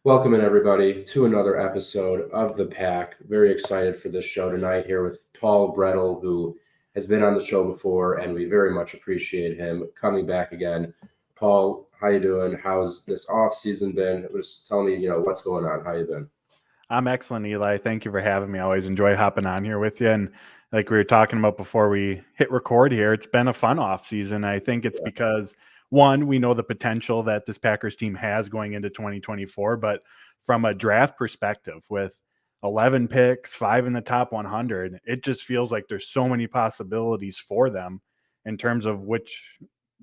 Welcome in, everybody, to another episode of The Pack. Very excited for this show tonight here with Paul Bretl, who has been on the show before, and we very much appreciate him coming back again. Paul, how you doing? How's this offseason been? Just tell me, what's going on. How you been? I'm excellent, Eli. Thank you for having me. I always enjoy hopping on here with you. And like we were talking about before we hit record here, it's been a fun off season. I think it's because one, we know the potential that this Packers team has going into 2024, but from a draft perspective with 11 picks, 5 in the top 100, it just feels like there's so many possibilities for them in terms of which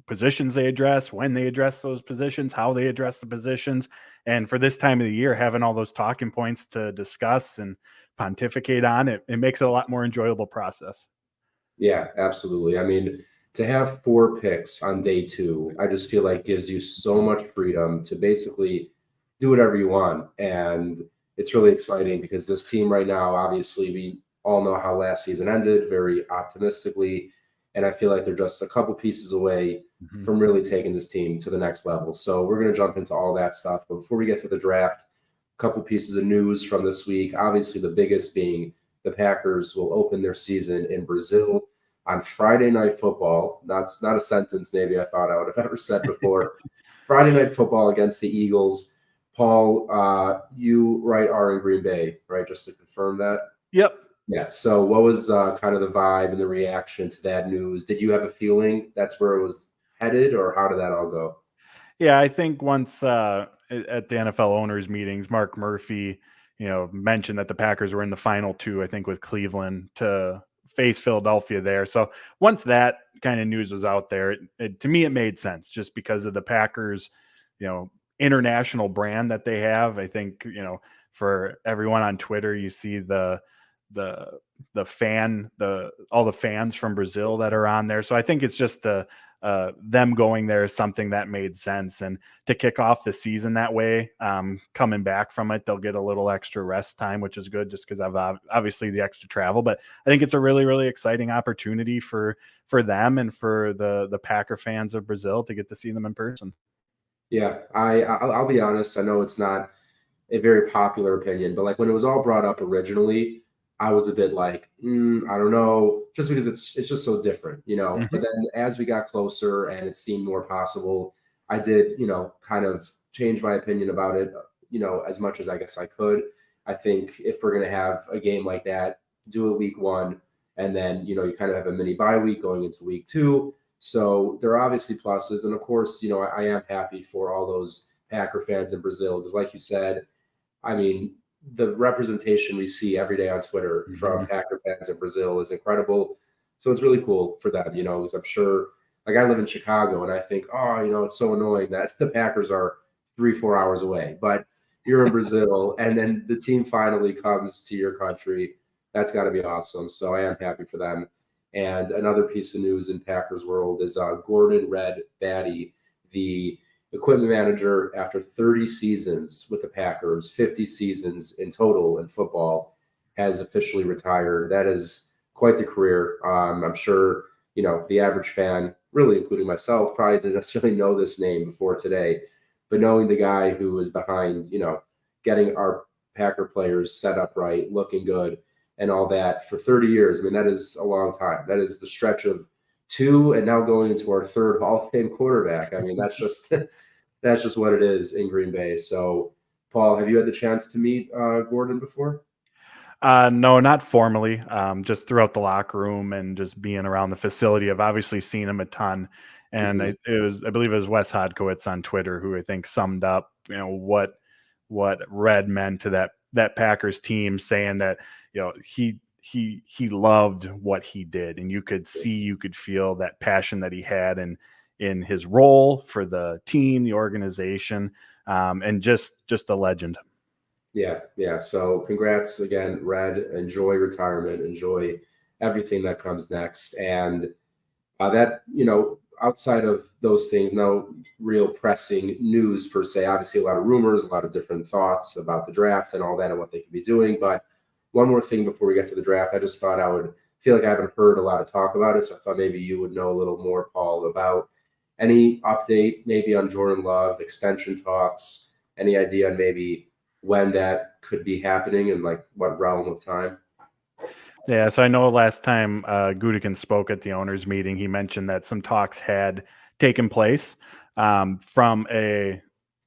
positions they address, when they address those positions, how they address the positions. And for this time of the year, having all those talking points to discuss and pontificate on, it makes it a lot more enjoyable process. Yeah, absolutely. I mean, to have 4 picks on day 2, I just feel like gives you so much freedom to basically do whatever you want. And it's really exciting because this team right now, obviously, we all know how last season ended very optimistically. And I feel like they're just a couple pieces away from really taking this team to the next level. So we're going to jump into all that stuff. But before we get to the draft, a couple pieces of news from this week. Obviously, the biggest being the Packers will open their season in Brazil on Friday Night Football. That's not a sentence maybe I thought I would have ever said before. Friday Night Football against the Eagles. Paul, you are in Green Bay, right? Just to confirm that. Yep. Yeah. So what was kind of the vibe and the reaction to that news? Did you have a feeling that's where it was headed, or how did that all go? Yeah, I think once at the NFL owners meetings, Mark Murphy, mentioned that the Packers were in the final 2, I think, with Cleveland to face Philadelphia there. So once that kind of news was out there, to me, it made sense just because of the Packers, international brand that they have. I think, for everyone on Twitter, you see all the fans from Brazil that are on there. So I think it's just them going there is something that made sense. And to kick off the season that way, coming back from it, they'll get a little extra rest time, which is good just because I've obviously the extra travel. But I think it's a really, really exciting opportunity for them and for the Packer fans of Brazil to get to see them in person. Yeah, I'll be honest. I know it's not a very popular opinion, but like when it was all brought up originally, I was a bit like, I don't know, just because it's just so different, Mm-hmm. But then as we got closer and it seemed more possible, I did, kind of change my opinion about it, as much as I guess I could. I think if we're gonna have a game like that, do it week 1, and then you kind of have a mini bye week going into week 2. So there are obviously pluses, and of course, I am happy for all those Packer fans in Brazil because, like you said, I mean, the representation we see every day on Twitter from Packer fans in Brazil is incredible. So it's really cool for them, because I'm sure, like I live in Chicago and I think, it's so annoying that the Packers are 3-4 hours away, but you're in Brazil and then the team finally comes to your country. That's got to be awesome. So I am happy for them. And another piece of news in Packers world is Gordon Red Baddy, the equipment manager after 30 seasons with the Packers, 50 seasons in total in football, has officially retired. That is quite the career. I'm sure, the average fan, really including myself, probably didn't necessarily know this name before today, but knowing the guy who was behind, getting our Packer players set up right, looking good, and all that for 30 years. I mean, that is a long time. That is the stretch of 2 and now going into our 3rd Hall of Fame quarterback. I mean, that's just what it is in Green Bay. So, Paul, have you had the chance to meet Gordon before? No, not formally. Just throughout the locker room and just being around the facility. I've obviously seen him a ton, and I believe it was Wes Hodkowitz on Twitter who I think summed up, what Red meant to that Packers team, saying that he loved what he did, and you could feel that passion that he had in his role for the team, the organization, and just a legend. Yeah. So congrats again, Red. Enjoy retirement. Enjoy everything that comes next. And that, outside of those things, no real pressing news per se. Obviously, a lot of rumors, a lot of different thoughts about the draft and all that and what they could be doing. But one more thing before we get to the draft, I just thought I would feel like I haven't heard a lot of talk about it. So I thought maybe you would know a little more, Paul, about any update maybe on Jordan Love, extension talks, any idea on maybe when that could be happening and like what realm of time? Yeah, so I know last time Gutekunst spoke at the owners' meeting, he mentioned that some talks had taken place. From a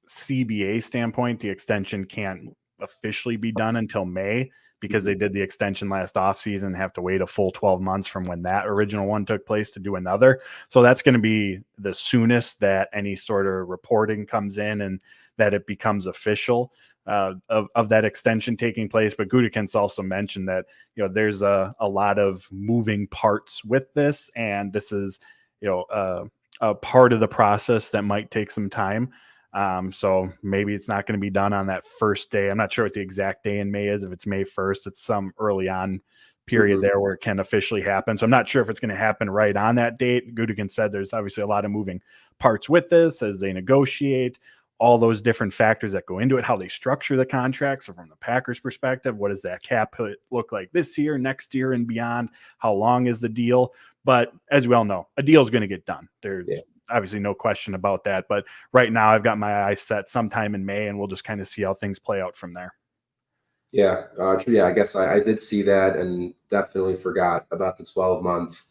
CBA standpoint, the extension can't officially be done until May because they did the extension last offseason and have to wait a full 12 months from when that original one took place to do another. So that's going to be the soonest that any sort of reporting comes in and that it becomes official of that extension taking place. But Gutekunst also mentioned that, there's a lot of moving parts with this, and this is, a part of the process that might take some time. So maybe it's not going to be done on that first day. I'm not sure what the exact day in May is. If it's May 1st, it's some early on period there where it can officially happen. So I'm not sure if it's going to happen right on that date. Gutekunst said there's obviously a lot of moving parts with this as they negotiate all those different factors that go into it, how they structure the contracts. So from the Packers perspective, what does that cap look like this year, next year, and beyond? How long is the deal? But as we all know, a deal is going to get done. There's obviously no question about that. But right now I've got my eyes set sometime in May, and we'll just kind of see how things play out from there. Yeah, true. Yeah, I guess I did see that and definitely forgot about the 12-month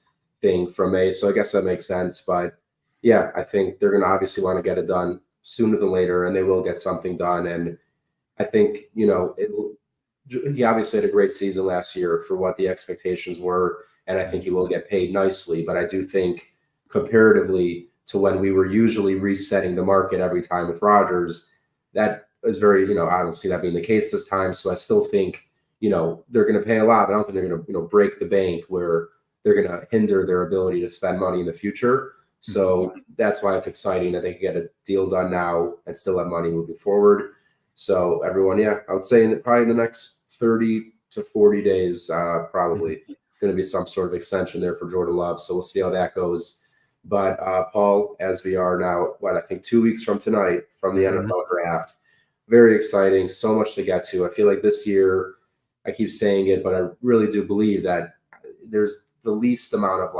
thing from May. So I guess that makes sense. But yeah, I think they're going to obviously want to get it done sooner than later, and they will get something done. And I think, he obviously had a great season last year for what the expectations were, and I think he will get paid nicely. But I do think comparatively to when we were usually resetting the market every time with Rodgers, that is very, I don't see that being the case this time. So I still think, they're going to pay a lot. I don't think they're going to, break the bank where they're going to hinder their ability to spend money in the future. So that's why it's exciting that they can get a deal done now and still have money moving forward. So everyone, I would say probably in the next 30 to 40 days, probably going to be some sort of extension there for Jordan Love. So we'll see how that goes. But Paul, as we are now, I think 2 weeks from tonight from the NFL draft, very exciting, so much to get to. I feel like this year, I keep saying it, but I really do believe that there's the least amount of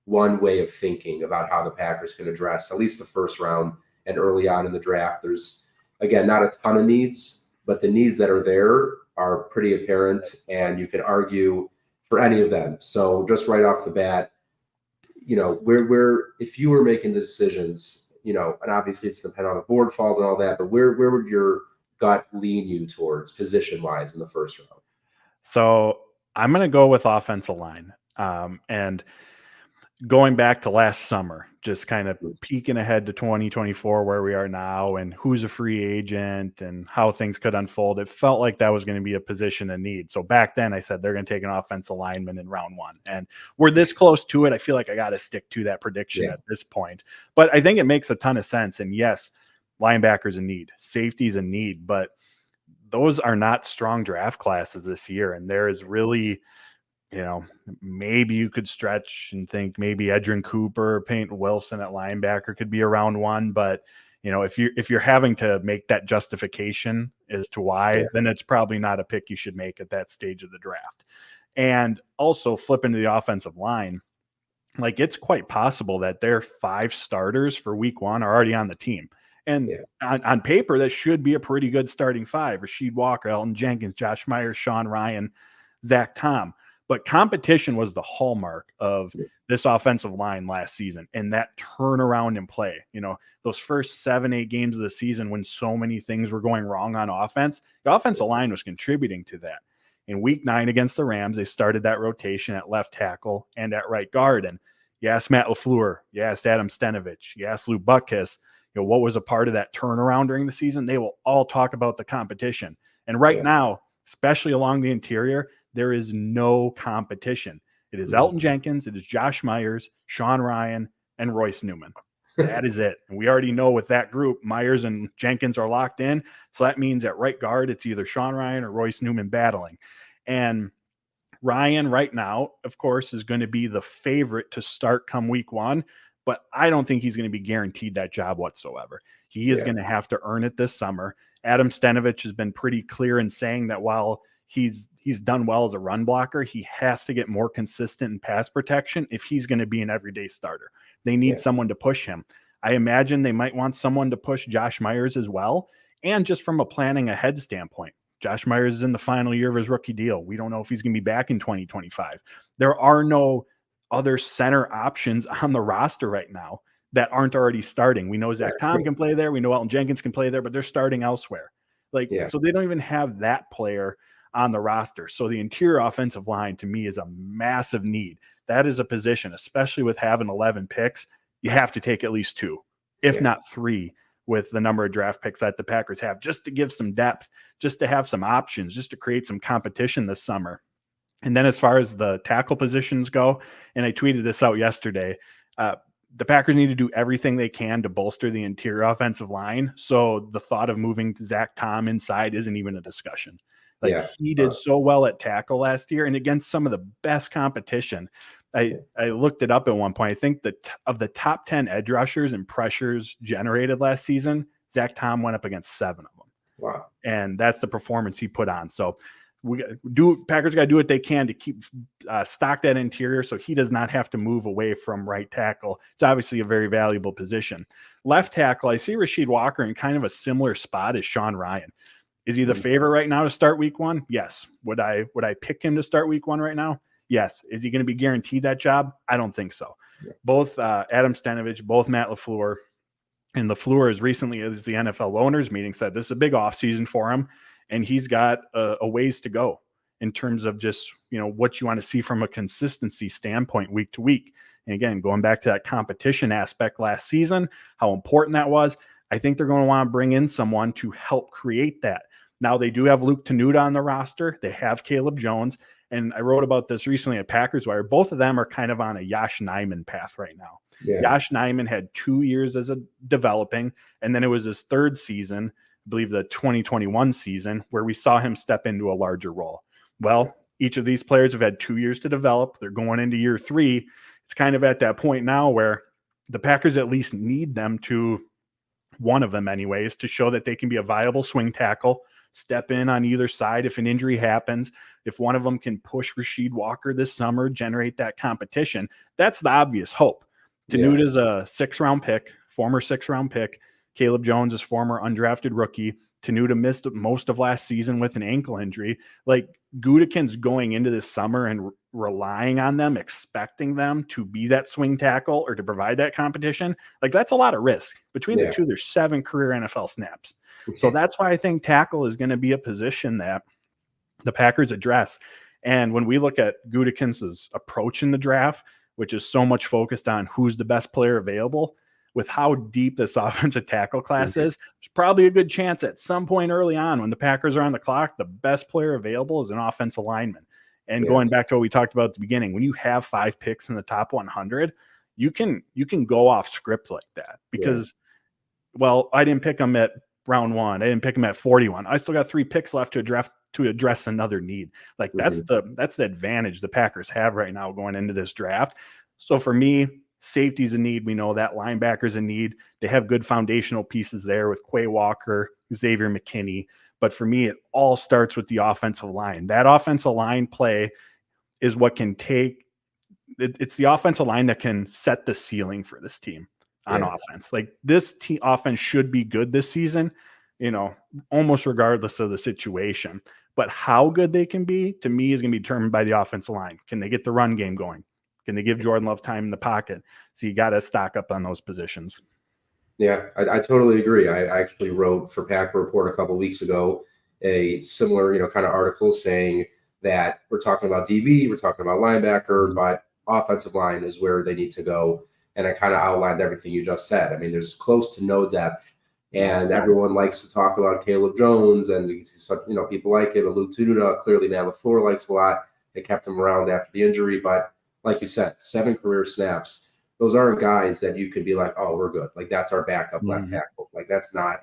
one way of thinking about how the Packers can address at least the first round and early on in the draft. There's, again, not a ton of needs, but the needs that are there are pretty apparent, and you can argue for any of them. So just right off the bat, where if you were making the decisions, and obviously it's dependent on the board falls and all that, but where would your gut lean you towards position-wise in the first round? So I'm going to go with offensive line. And going back to last summer, just kind of peeking ahead to 2024, where we are now and who's a free agent and how things could unfold, it felt like that was going to be a position of need. So back then I said they're going to take an offensive lineman in round one, and we're this close to it. I feel like I got to stick to that prediction at this point, but I think it makes a ton of sense. And yes, linebackers a need, safety's a need, but those are not strong draft classes this year. And there is really, maybe you could stretch and think maybe Edgerrin Cooper, Peyton Wilson at linebacker could be around one. But, if you're having to make that justification as to why, then it's probably not a pick you should make at that stage of the draft. And also flipping to the offensive line, it's quite possible that their 5 starters for week 1 are already on the team. And on paper, that should be a pretty good starting 5. Rasheed Walker, Elton Jenkins, Josh Myers, Sean Ryan, Zach Tom. But competition was the hallmark of this offensive line last season, and that turnaround in play. Those first 7-8 games of the season when so many things were going wrong on offense, the offensive line was contributing to that. In week 9 against the Rams, they started that rotation at left tackle and at right guard. And you asked Matt LaFleur, you asked Adam Stenavich, you asked Lou Butkus, what was a part of that turnaround during the season? They will all talk about the competition. And right now, especially along the interior, there is no competition. It is Elton Jenkins, it is Josh Myers, Sean Ryan, and Royce Newman. That is it. And we already know with that group, Myers and Jenkins are locked in. So that means at right guard, it's either Sean Ryan or Royce Newman battling. And Ryan right now, of course, is going to be the favorite to start come week 1. But I don't think he's going to be guaranteed that job whatsoever. He is going to have to earn it this summer. Adam Stenavich has been pretty clear in saying that while he's done well as a run blocker, he has to get more consistent in pass protection if he's going to be an everyday starter. They need someone to push him. I imagine they might want someone to push Josh Myers as well. And just from a planning ahead standpoint, Josh Myers is in the final year of his rookie deal. We don't know if he's going to be back in 2025. There are no other center options on the roster right now that aren't already starting. We know Zach Tom can play there. We know Elton Jenkins can play there, but they're starting elsewhere. So they don't even have that player on the roster. So the interior offensive line to me is a massive need. That is a position, especially with having 11 picks, you have to take at least 2, if not 3, with the number of draft picks that the Packers have, just to give some depth, just to have some options, just to create some competition this summer. And then as far as the tackle positions go, and I tweeted this out yesterday, the Packers need to do everything they can to bolster the interior offensive line. So the thought of moving Zach Tom inside isn't even a discussion. He did so well at tackle last year and against some of the best competition. I looked it up at one point. I think that of the top 10 edge rushers and pressures generated last season, Zach Tom went up against 7 of them. Wow. And that's the performance he put on. So Packers got to do what they can to keep stock that interior so he does not have to move away from right tackle. It's obviously a very valuable position. Left tackle, I see Rasheed Walker in kind of a similar spot as Sean Rhyan. Is he the favorite right now to start week 1? Yes. Would I pick him to start week 1 right now? Yes. Is he going to be guaranteed that job? I don't think so. Yeah. Both Adam Stenavich, both Matt LaFleur, and LaFleur as recently as the NFL owners meeting said this is a big offseason for him, and he's got a ways to go in terms of just, what you want to see from a consistency standpoint week to week. And again, going back to that competition aspect last season, how important that was, I think they're going to want to bring in someone to help create that. Now, they do have Luke Tenuta on the roster. They have Caleb Jones. And I wrote about this recently at Packers Wire. Both of them are kind of on a Yosh Nijman path right now. Yeah. Yosh Nijman had 2 years as a developing, and then it was his 3rd season, I believe the 2021 season, where we saw him step into a larger role. Well, each of these players have had 2 years to develop. They're going into year 3. It's kind of at that point now where the Packers at least need them to, one of them anyways, to show that they can be a viable swing tackle, step in on either side if an injury happens. If one of them can push Rasheed Walker this summer, generate that competition, that's the obvious hope. Tenuta's a 6th-round pick, former 6th-round pick. Caleb Jones is former undrafted rookie. Tenuta missed most of last season with an ankle injury. Gutekunst's going into this summer and relying on them, expecting them to be that swing tackle or to provide that competition. That's a lot of risk. Between the two, there's 7 career NFL snaps. So that's why I think tackle is going to be a position that the Packers address. And when we look at Gutekunst's approach in the draft, which is so much focused on who's the best player available, with how deep this offensive tackle class is, there's probably a good chance at some point early on when the Packers are on the clock, the best player available is an offensive lineman. And going back to what we talked about at the beginning, when you have 5 picks in the top 100, you can go off script like that because, I didn't pick them at round 1. I didn't pick them at 41. I still got 3 picks left to address another need. That's the advantage the Packers have right now going into this draft. So for me, safety's a need. We know that linebacker's a need. They have good foundational pieces there with Quay Walker, Xavier McKinney. But for me, it all starts with the offensive line. That offensive line play is what can take – it's the offensive line that can set the ceiling for this team on offense. This offense should be good this season, almost regardless of the situation. But how good they can be, to me, is going to be determined by the offensive line. Can they get the run game going? Can they give Jordan Love time in the pocket? So you got to stock up on those positions. Yeah, I totally agree. I actually wrote for Packer Report a couple of weeks ago a similar, kind of article saying that we're talking about DB, we're talking about linebacker, but offensive line is where they need to go. And I kind of outlined everything you just said. I mean, there's close to no depth, and everyone likes to talk about Caleb Jones, and people like it. But Luke Tenuta, clearly Matt LaFleur likes a lot. They kept him around after the injury, but like you said, 7 career snaps. Those aren't guys that you can be like, oh, we're good. That's our backup left tackle. That's not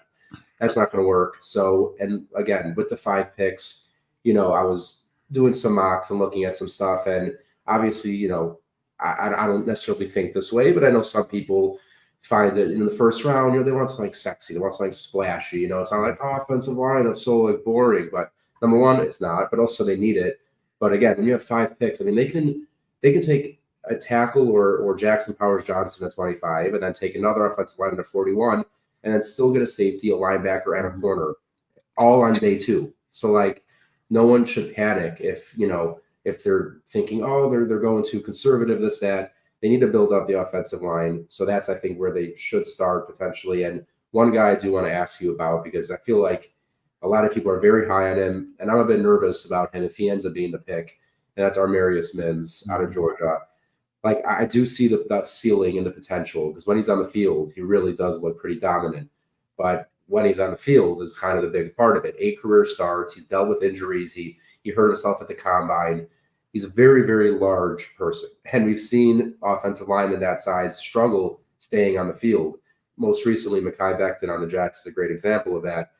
going to work. So, and again, with the 5 picks, I was doing some mocks and looking at some stuff, and obviously, I don't necessarily think this way, but I know some people find that in the first round, they want something sexy, they want something splashy. It's not like offensive line, that's so boring. But number one, it's not. But also, they need it. But again, when you have 5 picks, I mean, they can take a tackle or Jackson Powers Johnson at 25, and then take another offensive lineman at 41, and then still get a safety, a linebacker, and a corner all on day 2. So like no one should panic if, if they're thinking, oh, they're going too conservative, this, that. They need to build up the offensive line. So that's, I think, where they should start potentially. And one guy I do want to ask you about, because I feel like a lot of people are very high on him, and I'm a bit nervous about him if he ends up being the pick, and that's Amarius Mims out of Georgia. Like, I do see the ceiling and the potential, because when he's on the field, he really does look pretty dominant. But when he's on the field is kind of the big part of it. 8 career starts. He's dealt with injuries. He hurt himself at the combine. He's a very, very large person. And we've seen offensive linemen that size struggle staying on the field. Most recently, Mekhi Becton on the Jets is a great example of that.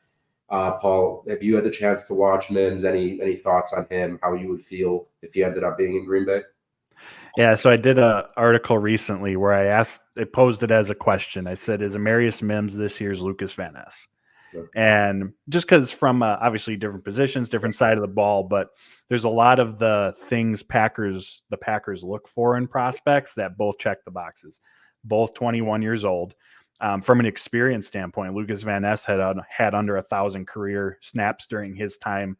Paul, have you had the chance to watch Mims? Any thoughts on him, how you would feel if he ended up being in Green Bay? Yeah, so I did an article recently where I posed it as a question. I said, is Amarius Mims this year's Lucas Van Ness? Sure. And just because from obviously different positions, different side of the ball, but there's a lot of the things the Packers look for in prospects that both check the boxes. Both 21 years old. From an experience standpoint, Lucas Van Ness had under 1,000 career snaps during his time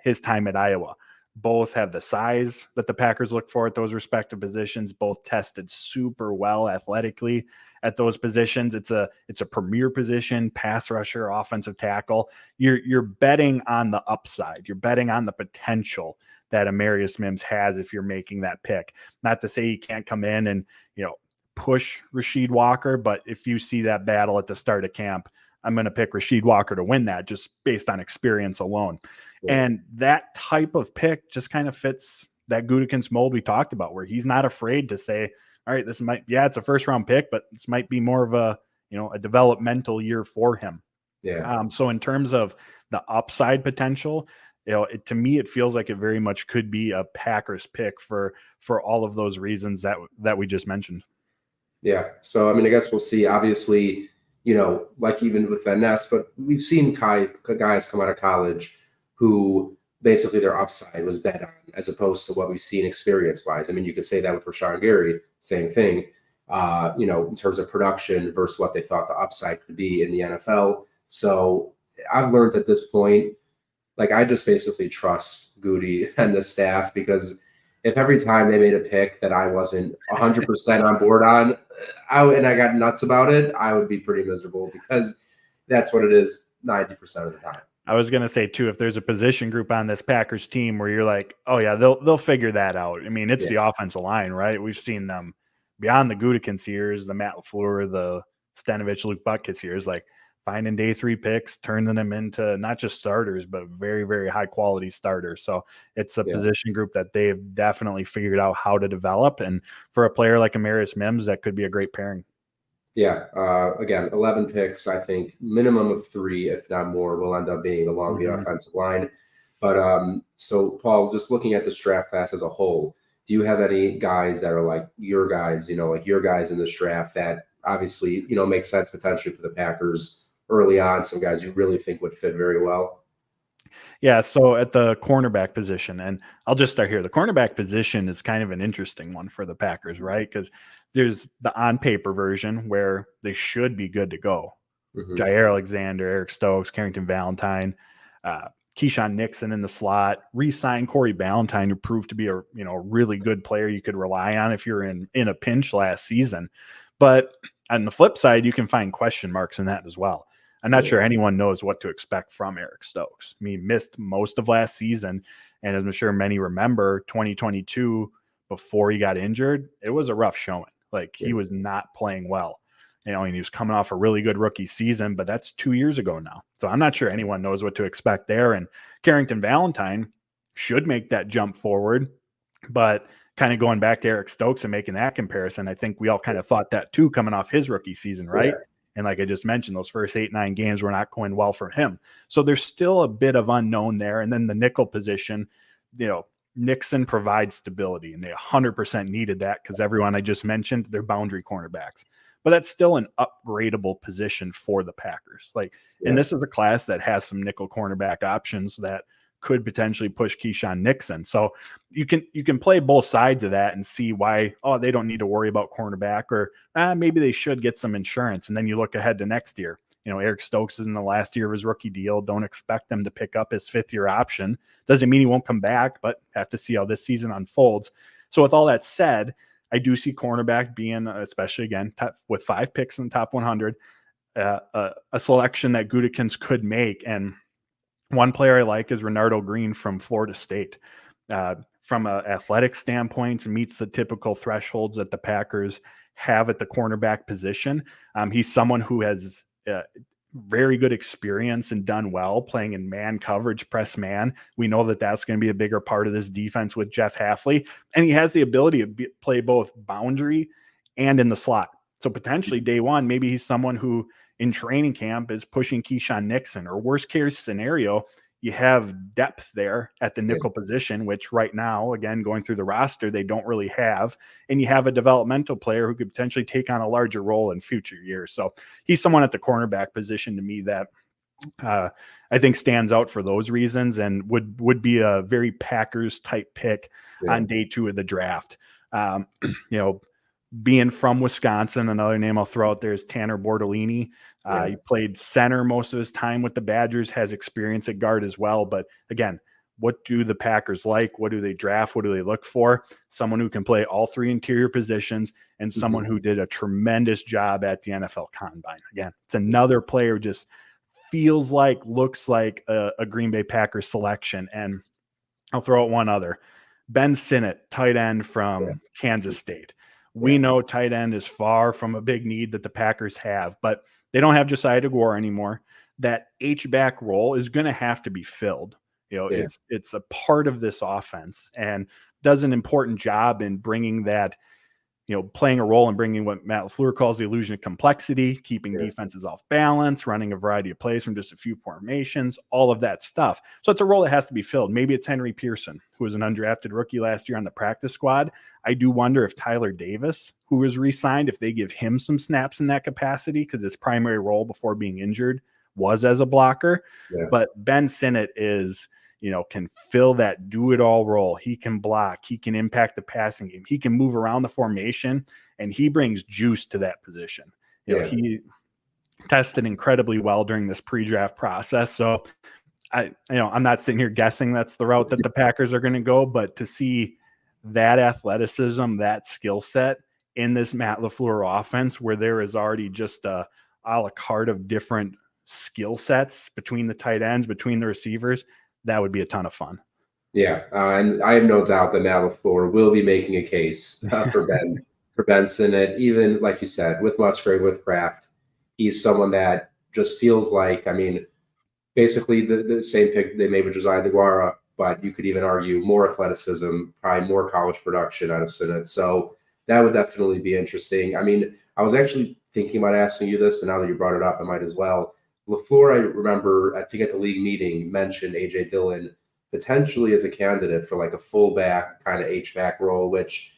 at Iowa. Both have the size that the Packers look for at those respective positions. Both tested super well athletically at those positions. It's a premier position, pass rusher, offensive tackle. You're betting on the upside. You're betting on the potential that Amarius Mims has if you're making that pick. Not to say he can't come in and, push Rasheed Walker, but if you see that battle at the start of camp, I'm going to pick Rasheed Walker to win that just based on experience alone. Yeah. And that type of pick just kind of fits that Gutekunst mold we talked about, where he's not afraid to say, all right, it's a first round pick, but this might be more of a developmental year for him. Yeah. So in terms of the upside potential, to me, it feels like it very much could be a Packers pick for all of those reasons that we just mentioned. Yeah. So, I mean, I guess we'll see. Obviously, like even with Van Ness, but we've seen guys come out of college who basically their upside was bet on as opposed to what we've seen experience-wise. I mean, you could say that with Rashawn Gary, same thing, in terms of production versus what they thought the upside could be in the NFL. So I've learned at this point, like, I just basically trust Goody and the staff, because if every time they made a pick that I wasn't 100% on board on, and I got nuts about it, I would be pretty miserable, because that's what it is 90% of the time. I was going to say too, if there's a position group on this Packers team where you're like, oh yeah, they'll figure that out. I mean, it's the offensive line, right? We've seen them beyond the Gutekunst years, the Matt LaFleur, the Stenavich, Luke Butkus years, like finding day 3 picks, turning them into not just starters, but very, very high quality starters. So it's a position group that they've definitely figured out how to develop. And for a player like Amarius Mims, that could be a great pairing. Yeah. Again, 11 picks, I think minimum of 3, if not more, will end up being along the offensive line. But so Paul, just looking at this draft class as a whole, do you have any guys that are like your guys, like your guys in this draft that obviously, make sense potentially for the Packers early on, some guys you really think would fit very well? Yeah, so at the cornerback position, and I'll just start here. The cornerback position is kind of an interesting one for the Packers, right? Because there's the on-paper version where they should be good to go. Jair Alexander, Eric Stokes, Carrington Valentine, Keyshawn Nixon in the slot, re-sign Corey Ballantyne, who proved to be a really good player you could rely on if you're in a pinch last season. But on the flip side, you can find question marks in that as well. I'm not sure anyone knows what to expect from Eric Stokes. I mean, missed most of last season, and as I'm sure many remember, 2022, before he got injured, it was a rough showing. Like, he was not playing well. And he was coming off a really good rookie season, but that's 2 years ago now. So I'm not sure anyone knows what to expect there. And Carrington Valentine should make that jump forward, but kind of going back to Eric Stokes and making that comparison, I think we all kind of thought that too, coming off his rookie season, right? Yeah. And like I just mentioned, those first 8-9 games were not going well for him. So there's still a bit of unknown there. And then the nickel position, Nixon provides stability, and they 100% needed that because everyone I just mentioned, they're boundary cornerbacks. But that's still an upgradable position for the Packers. And this is a class that has some nickel cornerback options that could potentially push Keyshawn Nixon. So you can play both sides of that and see why, they don't need to worry about cornerback, or maybe they should get some insurance. And then you look ahead to next year. Eric Stokes is in the last year of his rookie deal. Don't expect them to pick up his 5th-year option. Doesn't mean he won't come back, but have to see how this season unfolds. So with all that said, I do see cornerback being, especially again, with 5 picks in the top 100, a selection that Gutekunst could make. And one player I like is Renardo Green from Florida State. From an athletic standpoint, meets the typical thresholds that the Packers have at the cornerback position. He's someone who has very good experience and done well playing in man coverage, press man. We know that that's going to be a bigger part of this defense with Jeff Hafley. And he has the ability to play both boundary and in the slot. So potentially day one, maybe he's someone who in training camp is pushing Keyshawn Nixon, or worst case scenario, you have depth there at the nickel position, which right now, again, going through the roster, they don't really have. And you have a developmental player who could potentially take on a larger role in future years. So he's someone at the cornerback position to me that I think stands out for those reasons and would be a very Packers type pick on day 2 of the draft. Being from Wisconsin, another name I'll throw out there is Tanner Bortolini. He played center most of his time with the Badgers, has experience at guard as well. But again, what do the Packers like? What do they draft? What do they look for? Someone who can play all 3 interior positions and someone who did a tremendous job at the NFL Combine. Again, it's another player who just feels like, looks like a Green Bay Packers selection. And I'll throw out one other. Ben Sinnott, tight end from Kansas State. We know tight end is far from a big need that the Packers have, but they don't have Josiah DeGuara anymore. That H-back role is going to have to be filled. It's a part of this offense and does an important job in bringing that, playing a role in bringing what Matt LaFleur calls the illusion of complexity, keeping defenses off balance, running a variety of plays from just a few formations, all of that stuff. So it's a role that has to be filled. Maybe it's Henry Pearson, who was an undrafted rookie last year on the practice squad. I do wonder if Tyler Davis, who was re-signed, if they give him some snaps in that capacity, because his primary role before being injured was as a blocker. But Ben Sinnott is, can fill that do-it-all role. He can block. He can impact the passing game. He can move around the formation, and he brings juice to that position. He tested incredibly well during this pre-draft process. So, I'm not sitting here guessing that's the route that the Packers are going to go, but to see that athleticism, that skill set in this Matt LaFleur offense, where there is already just a la carte of different skill sets between the tight ends, between the receivers, that would be a ton of fun. And I have no doubt that Matt LaFleur will be making a case for Ben Sinnott. Even like you said, with Musgrave, with Kraft, he's someone that just feels like, basically the same pick they made with Josiah DeGuara, but you could even argue more athleticism, probably more college production out of Sinnott. So that would definitely be interesting. I was actually thinking about asking you this, but now that you brought it up, I might as well. LaFleur, I remember, I think at the league meeting, mentioned A.J. Dillon potentially as a candidate for like a fullback kind of H-back role, which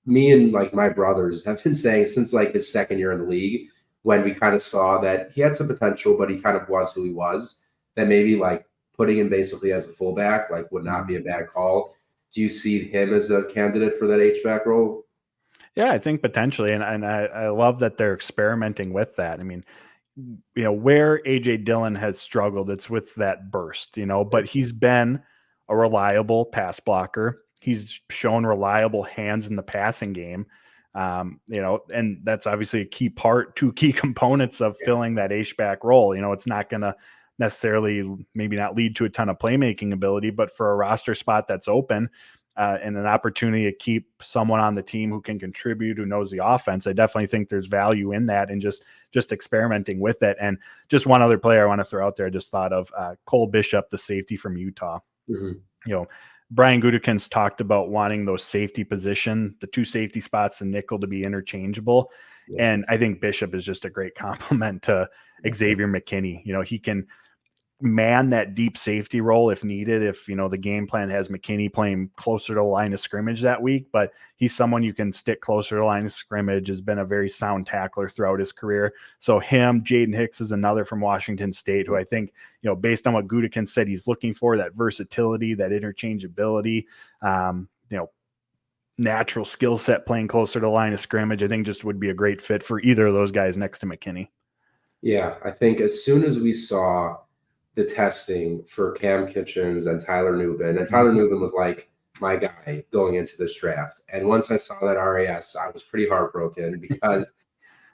me and like my brothers have been saying since like his second year in the league, when we kind of saw that he had some potential, but he kind of was who he was, that maybe like putting him basically as a fullback like would not be a bad call. Do you see him as a candidate for that H-back role? Yeah, I think potentially. And I love that they're experimenting with that. Where AJ Dillon has struggled, it's with that burst, but he's been a reliable pass blocker. He's shown reliable hands in the passing game. And that's obviously a key part, 2 key components of filling that H-back role. It's not going to necessarily maybe not lead to a ton of playmaking ability, but for a roster spot that's open, and an opportunity to keep someone on the team who can contribute, who knows the offense, I definitely think there's value in that and just experimenting with it. And just one other player I want to throw out there, I just thought of Cole Bishop, the safety from Utah. Brian Gutekunst talked about wanting those safety position, the 2 safety spots and nickel to be interchangeable. And I think Bishop is just a great compliment to Xavier McKinney. He can man that deep safety role if needed, if the game plan has McKinney playing closer to the line of scrimmage that week, but he's someone you can stick closer to the line of scrimmage, has been a very sound tackler throughout his career. So him, Jaden Hicks is another from Washington State who I think, based on what Gutekunst said he's looking for, that versatility, that interchangeability, natural skill set playing closer to the line of scrimmage, I think just would be a great fit for either of those guys next to McKinney. Yeah, I think as soon as we saw the testing for Cam Kitchens and Tyler Nubin, and Tyler Mhm. Nubin was like my guy going into this draft. And once I saw that RAS, I was pretty heartbroken because,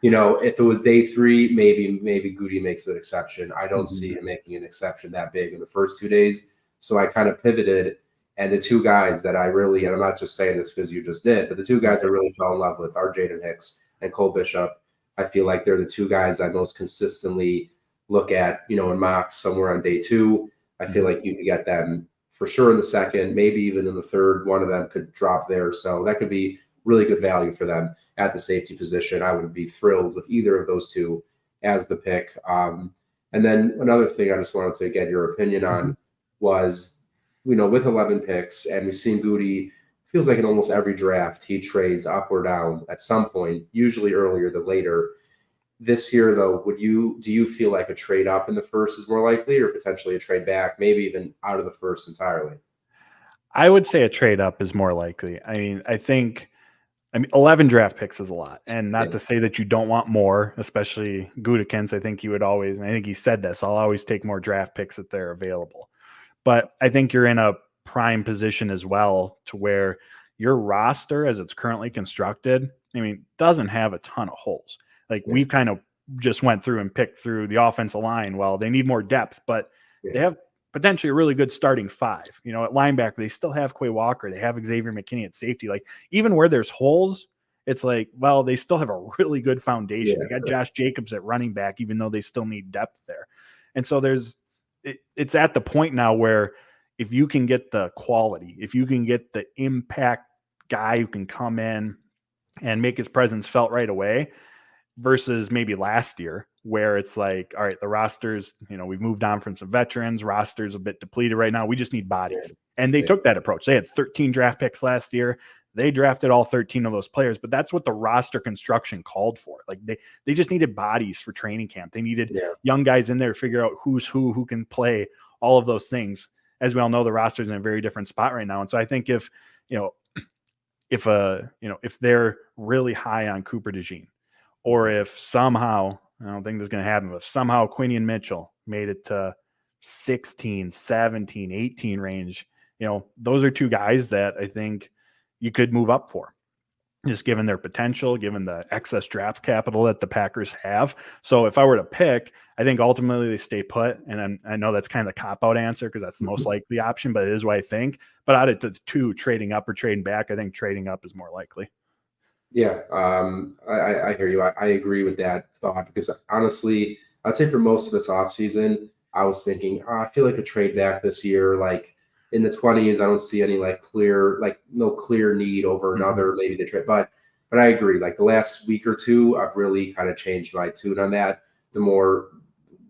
if it was day three, maybe Goody makes an exception. I don't see Mhm. him making an exception that big in the first 2 days. So I kind of pivoted. And the two guys that I really, and I'm not just saying this because you just did, but the two guys I Right. really fell in love with are Jaden Hicks and Cole Bishop. I feel like they're the two guys I most consistently look at, in mocks somewhere on day two. I feel Mhm. like you could get them for sure in the second, maybe even in the third. One of them could drop there. So that could be really good value for them at the safety position. I would be thrilled with either of those two as the pick. And then another thing I just wanted to get your opinion Mhm. on was, with 11 picks, and we've seen Goody feels like in almost every draft he trades up or down at some point, usually earlier than later. This year, though, do you feel like a trade up in the first is more likely, or potentially a trade back, maybe even out of the first entirely? I would say a trade up is more likely. I mean, 11 draft picks is a lot. And not Yeah, to say that you don't want more, especially Gutekunst. I think he would always, and I think he said this, I'll always take more draft picks if they're available. But I think you're in a prime position as well to where your roster, as it's currently constructed, I mean, doesn't have a ton of holes. Like yeah, we've kind of just went through and picked through the offensive line. Well, they need more depth, but they yeah, have potentially a really good starting five. At linebacker, they still have Quay Walker. They have Xavier McKinney at safety. Like even where there's holes, it's like, well, they still have a really good foundation. They got yeah, Josh Jacobs at running back, even though they still need depth there. And so it's at the point now where if you can get the quality, if you can get the impact guy who can come in and make his presence felt right away, versus maybe last year where it's like, all right, the rosters, we've moved on from some veterans, rosters a bit depleted right now. We just need yeah, bodies. And they yeah, took that approach. They had 13 draft picks last year. They drafted all 13 of those players, but that's what the roster construction called for. Like they just needed bodies for training camp. They needed yeah, young guys in there to figure out who's who can play, all of those things. As we all know, the roster's in a very different spot right now. And so I think you know, if they're really high on Cooper DeJean, or mhm, if somehow, I don't think this is going to happen, but if somehow Quinion Mitchell made it to 16, 17, 18 range, those are two guys that I think you could move up for, just given their potential, given the excess draft capital that the Packers have. So if I were to pick, I think ultimately they stay put. And I know that's kind of the cop out answer because that's the most mhm. likely option, but it is what I think. But out of the two, trading up or trading back, I think trading up is more likely. Yeah, I hear you. I agree with that thought because honestly, I'd say for most of this offseason, I was thinking, I feel like a trade back this year, like in the 20s, I don't see any no clear need over Mhm. another, maybe the trade. But I agree. Like the last week or two, I've really kind of changed my tune on that. The more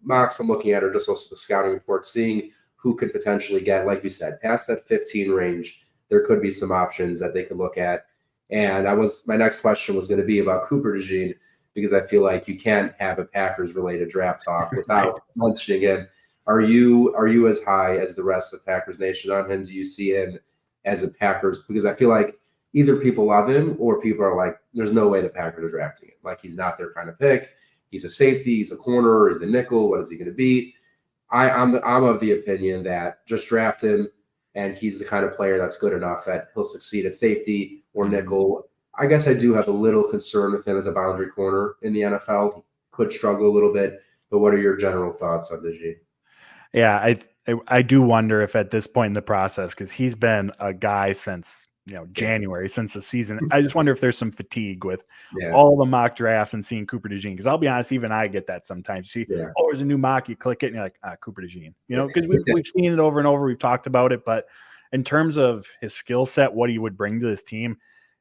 mocks I'm looking at, or just also the scouting reports, seeing who could potentially get, like you said, past that 15 range, there could be some options that they could look at. And my next question was going to be about Cooper DeJean because I feel like you can't have a Packers related draft talk Right. without mentioning him. Are you as high as the rest of Packers Nation on him? Do you see him as a Packers? Because I feel like either people love him or people are like, there's no way the Packers are drafting him. Like he's not their kind of pick. He's a safety, he's a corner, he's a nickel. What is he going to be? I'm of the opinion that just draft him, and he's the kind of player that's good enough that he'll succeed at safety or Mhm. nickel. I guess I do have a little concern with him as a boundary corner in the NFL. He could struggle a little bit, but what are your general thoughts on Digi? Yeah, I do wonder if at this point in the process, because he's been a guy since Yeah, January, since the season. I just wonder if there's some fatigue with yeah, all the mock drafts and seeing Cooper DeJean. Because I'll be honest, even I get that sometimes. You see, yeah, oh, there's a new mock, you click it, and you're like, Cooper DeJean. yeah, Because we've seen it over and over. We've talked about it, but in terms of his skill set, what he would bring to this team,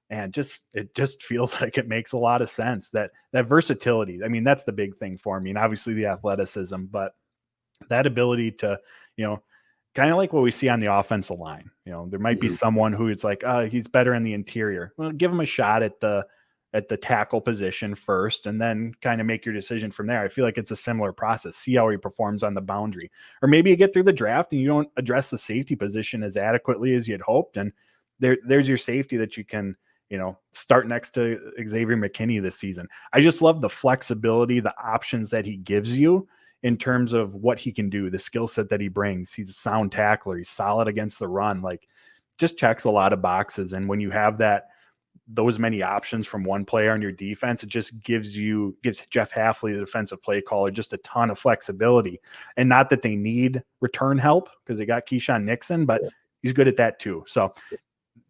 and it just feels like it makes a lot of sense. That versatility. I mean, that's the big thing for me, and obviously the athleticism, but that ability to, you know, kind of like what we see on the offensive line. There might be mhm, someone who is like, he's better in the interior. Well, give him a shot at the tackle position first, and then kind of make your decision from there. I feel like it's a similar process. See how he performs on the boundary, or maybe you get through the draft and you don't address the safety position as adequately as you'd hoped, and there's your safety that you can start next to Xavier McKinney this season. I just love the flexibility, the options that he gives you in terms of what he can do, the skill set that he brings. He's a sound tackler. He's solid against the run. Like, just checks a lot of boxes. And when you have those many options from one player on your defense, it just gives Jeff Hafley, the defensive play caller, just a ton of flexibility. And not that they need return help because they got Keyshawn Nixon, but he's good at that too. So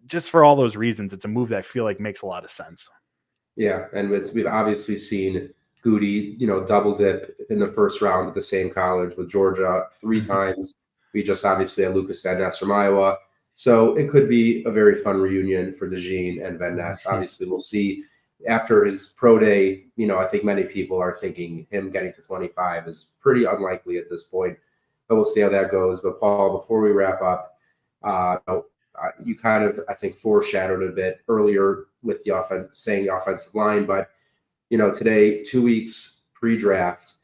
just for all those reasons, it's a move that I feel like makes a lot of sense. Yeah, and we've obviously seen Goody, double dip in the first round at the same college with Georgia 3 times. We just obviously had Lucas Van Ness from Iowa. So it could be a very fun reunion for DeJean and Van Ness. Obviously, we'll see after his pro day. I think many people are thinking him getting to 25 is pretty unlikely at this point, but we'll see how that goes. But Paul, before we wrap up, you kind of, I think, foreshadowed a bit earlier with the offensive line, but today, 2 weeks pre-draft,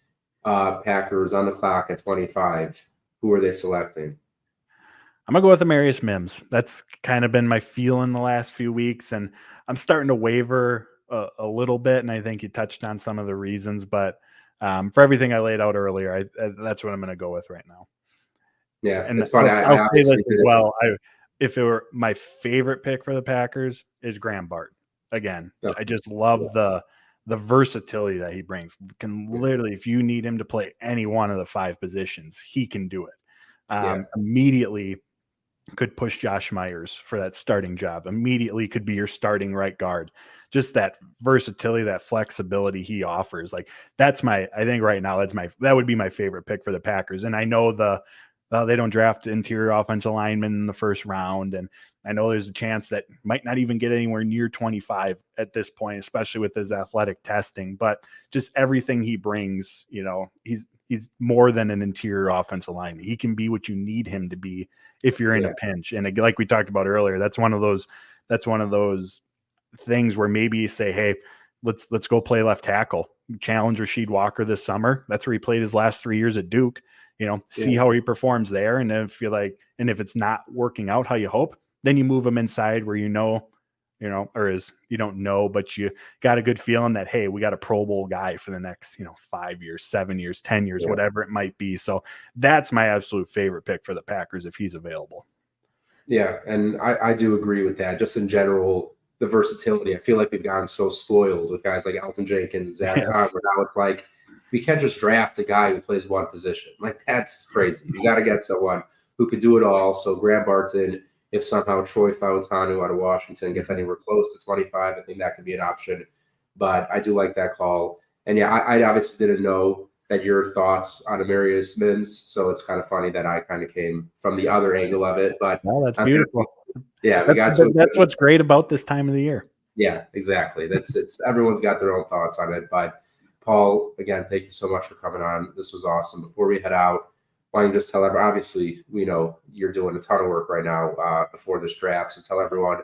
Packers on the clock at 25. Who are they selecting? I'm going to go with Amarius Mims. That's kind of been my feel in the last few weeks, and I'm starting to waver a little bit, and I think you touched on some of the reasons, but for everything I laid out earlier, that's what I'm going to go with right now. Yeah, and it's funny. I'll say this as well. If it were my favorite pick for the Packers is Graham Bart. Again, I just love the versatility that he brings. Can literally, if you need him to play any one of the 5 positions, he can do it. Immediately could push Josh Myers for that starting job. Immediately could be your starting right guard. Just that versatility, that flexibility he offers. Like, I think right now that would be my favorite pick for the Packers. And I know they don't draft interior offensive linemen in the first round. And I know there's a chance that might not even get anywhere near 25 at this point, especially with his athletic testing, but just everything he brings, he's more than an interior offensive lineman. He can be what you need him to be if you're in a pinch. And like we talked about earlier, that's one of those things where maybe you say, hey, let's go play left tackle, challenge Rasheed Walker this summer. That's where he played his last 3 years at Duke. See how he performs there. And if if it's not working out how you hope, then you move him inside where you don't know, but you got a good feeling that, hey, we got a Pro Bowl guy for the next, 5 years, 7 years, 10 years, whatever it might be. So that's my absolute favorite pick for the Packers if he's available. Yeah, and I do agree with that. Just in general, the versatility. I feel like we've gotten so spoiled with guys like Elton Jenkins and Zach Tom, where now it's like, we can't just draft a guy who plays one position. Like, that's crazy. You got to get someone who can do it all. So Graham Barton, if somehow Troy Fautanu out of Washington gets anywhere close to 25, I think that could be an option. But I do like that call. And yeah, I obviously didn't know that your thoughts on Amarius Mims. So it's kind of funny that I kind of came from the other angle of it. But that's beautiful. That's what's great about this time of the year. Yeah, exactly. It's everyone's got their own thoughts on it. But Paul, again, thank you so much for coming on. This was awesome. Before we head out, why don't you just tell everyone, obviously, we know you're doing a ton of work right now before this draft. So tell everyone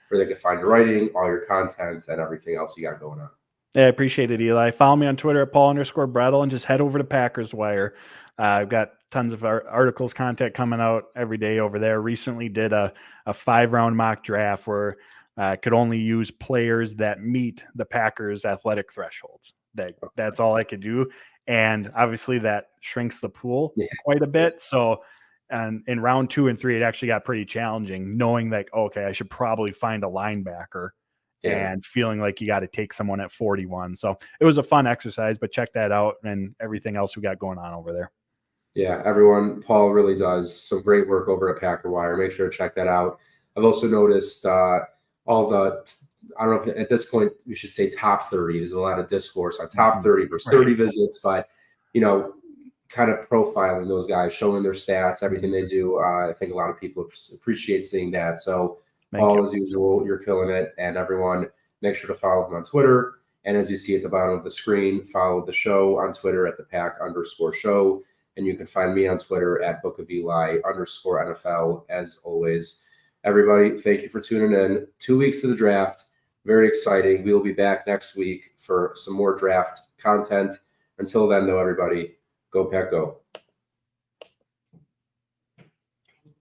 where they can find your writing, all your content, and everything else you got going on. Yeah, I appreciate it, Eli. Follow me on Twitter at Paul_Bretl and just head over to Packers Wire. I've got tons of articles, content coming out every day over there. Recently did a 5-round mock draft where I could only use players that meet the Packers athletic thresholds. That's all I could do. And obviously that shrinks the pool quite a bit. So, and in round 2 and 3, it actually got pretty challenging knowing that, okay, I should probably find a linebacker and feeling like you got to take someone at 41. So it was a fun exercise, but check that out and everything else we got going on over there. Yeah, everyone, Paul really does some great work over at Packer Wire. Make sure to check that out. I've also noticed all the, I don't know if at this point we should say top 30. There's a lot of discourse on top 30 versus 30 visits, but, kind of profiling those guys, showing their stats, everything they do. I think a lot of people appreciate seeing that. So, Paul, as usual, you're killing it. And everyone, make sure to follow him on Twitter. And as you see at the bottom of the screen, follow the show on Twitter at the Pack_show. And you can find me on Twitter at bookofeli_NFL. As always, everybody, thank you for tuning in. 2 weeks to the draft. Very exciting. We will be back next week for some more draft content. Until then, though, everybody, go Pack, go.